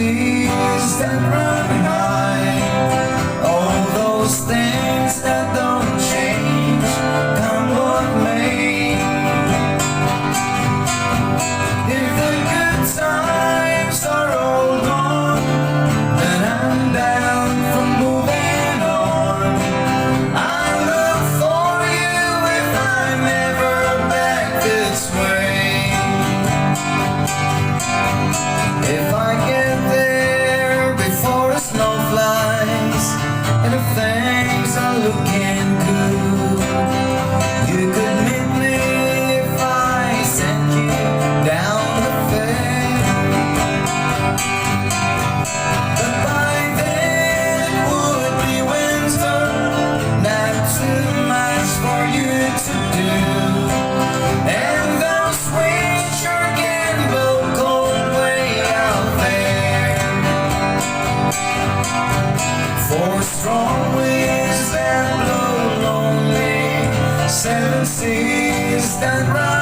seas that run high, all those things that don't change, come what may. If the good times are all gone, then I'm down for moving on. I look for you if I'm ever back this way. If I get there before the snow flies and if things are looking good, you could meet me if I sent you down the fair. But by then it would be winter, not too much for you to do, and those winds sure can blow cold way out there. For strong winds that blow lonely, seven seas that rise.